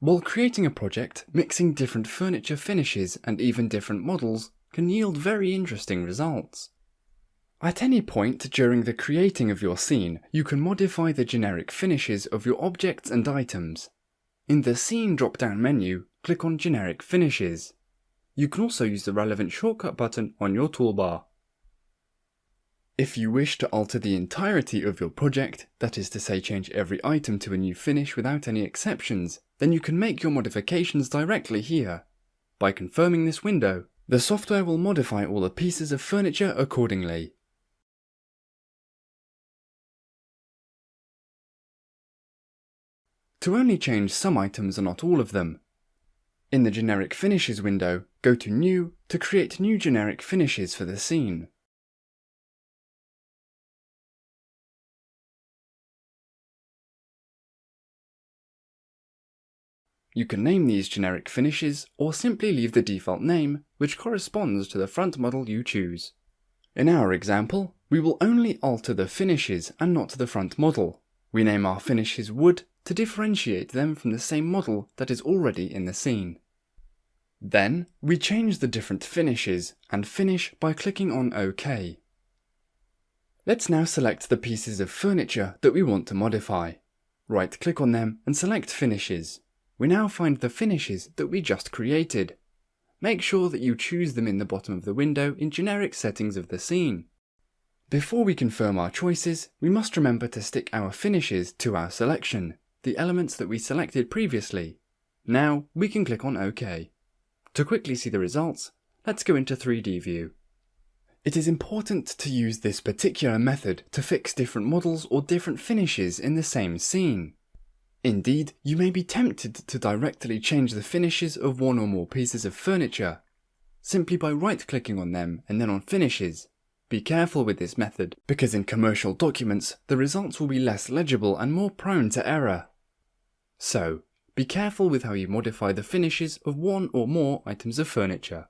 While creating a project, mixing different furniture finishes and even different models can yield very interesting results. At any point during the creating of your scene, you can modify the generic finishes of your objects and items. In the Scene drop-down menu, click on Generic Finishes. You can also use the relevant shortcut button on your toolbar. If you wish to alter the entirety of your project, that is to say change every item to a new finish without any exceptions, then you can make your modifications directly here. By confirming this window, the software will modify all the pieces of furniture accordingly. To only change some items and not all of them, in the Generic Finishes window, go to New to create new generic finishes for the scene. You can name these generic finishes or simply leave the default name, which corresponds to the front model you choose. In our example, we will only alter the finishes and not the front model. We name our finishes Wood to differentiate them from the same model that is already in the scene. Then, we change the different finishes and finish by clicking on OK. Let's now select the pieces of furniture that we want to modify. Right-click on them and select Finishes. We now find the finishes that we just created. Make sure that you choose them in the bottom of the window in Generic Settings of the scene. Before we confirm our choices, we must remember to stick our finishes to our selection, the elements that we selected previously. Now we can click on OK. To quickly see the results, let's go into 3D view. It is important to use this particular method to fix different models or different finishes in the same scene. Indeed, you may be tempted to directly change the finishes of one or more pieces of furniture, simply by right-clicking on them and then on Finishes. Be careful with this method, because in commercial documents, the results will be less legible and more prone to error. So, be careful with how you modify the finishes of one or more items of furniture.